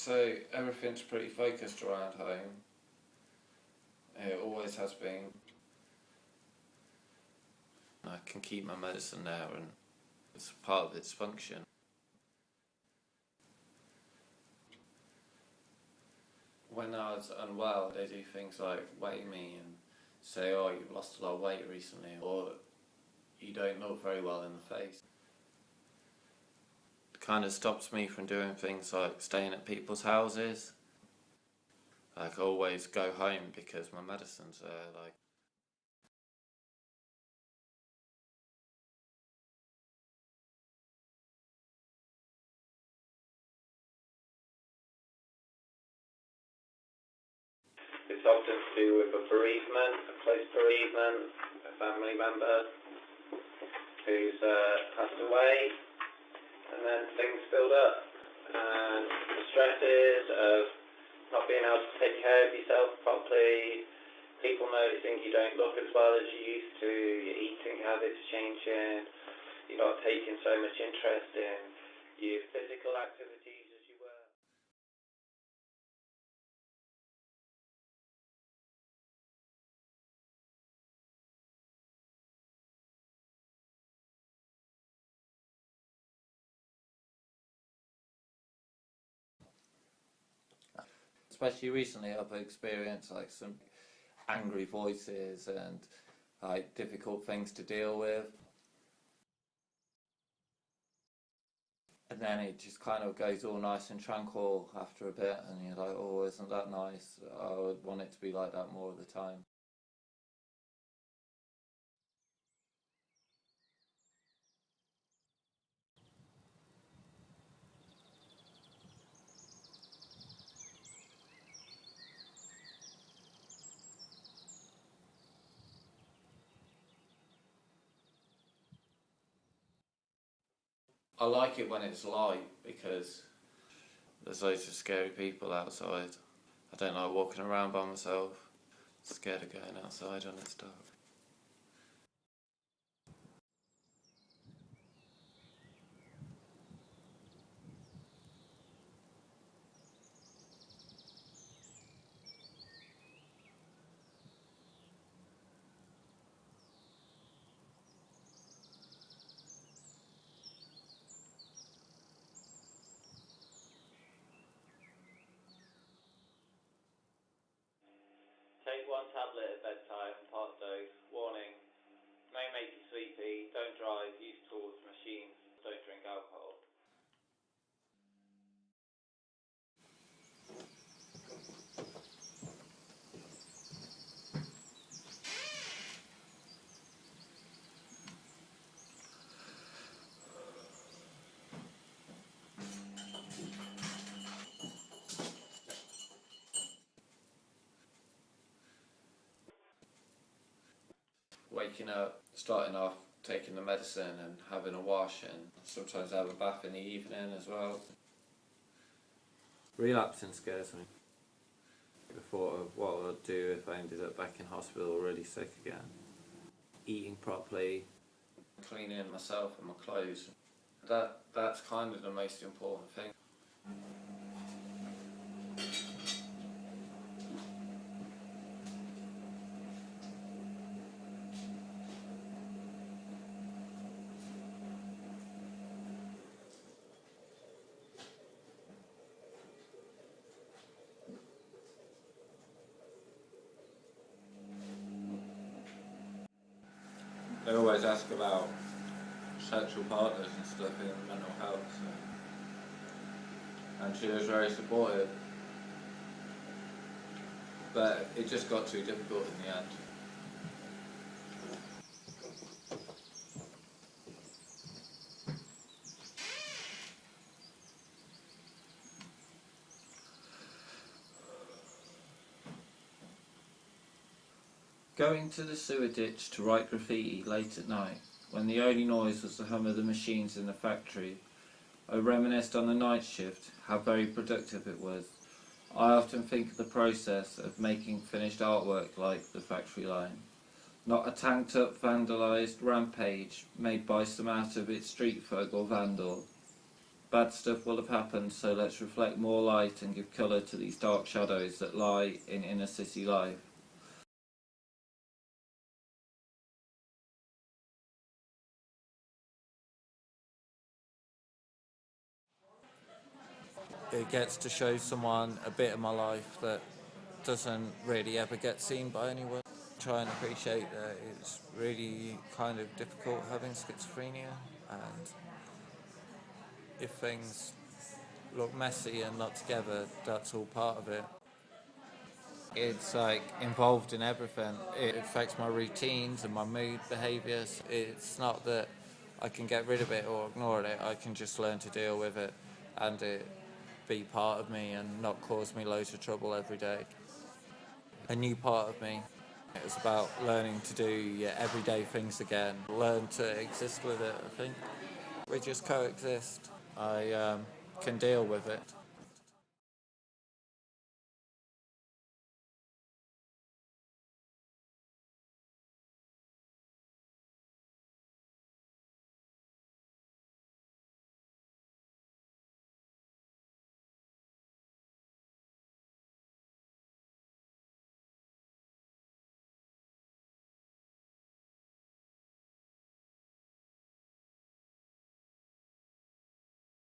So everything's pretty focused around home. It always has been. I can keep my medicine there and it's part of its function. When I was unwell, they do things like weigh me and say, oh, you've lost a lot of weight recently, or you don't look very well in the face. It kind of stops me from doing things like staying at people's houses. Like, I always go home because my medicine's there, like. It's often to do with a bereavement, a close bereavement, a family member who's passed away, and then things build up. And the stresses of not being able to take care of yourself properly, people noticing you don't look as well as you used to, your eating habits changing, you're not taking so much interest in your physical activities as you were. Especially recently, I've experienced like some angry voices and like difficult things to deal with. And then it just kind of goes all nice and tranquil after a bit, and you're like, oh, isn't that nice? I would want it to be like that more of the time. I like it when it's light because there's loads of scary people outside. I don't like walking around by myself. Scared of going outside when it's dark. Take one tablet at bedtime, part dose. Warning, may make you sleepy, don't drive, use tools, machines, don't drink alcohol. Waking up, starting off, taking the medicine and having a wash, and sometimes I have a bath in the evening as well. Relapsing scares me. The thought of what I'd do if I ended up back in hospital really sick again. Eating properly, cleaning myself and my clothes. That's kind of the most important thing. They always ask about sexual partners and stuff in mental health, so. And she was very supportive, but it just got too difficult in the end. Going to the sewer ditch to write graffiti late at night, when the only noise was the hum of the machines in the factory, I reminisced on the night shift, how very productive it was. I often think of the process of making finished artwork like the factory line. Not a tanked up, vandalised rampage made by some out of it street folk or vandal, Bad stuff will have happened, so let's reflect more light and give colour to these dark shadows that lie in inner city life. It gets to show someone a bit of my life that doesn't really ever get seen by anyone. Try and appreciate that it's really kind of difficult having schizophrenia, and if things look messy and not together, that's all part of it. It's like involved in everything. It affects my routines and my mood behaviours. It's not that I can get rid of it or ignore it. I can just learn to deal with it and it be part of me and not cause me loads of trouble every day. A new part of me. It was about learning to do everyday things again. Learn to exist with it, I think. We just coexist. I can deal with it.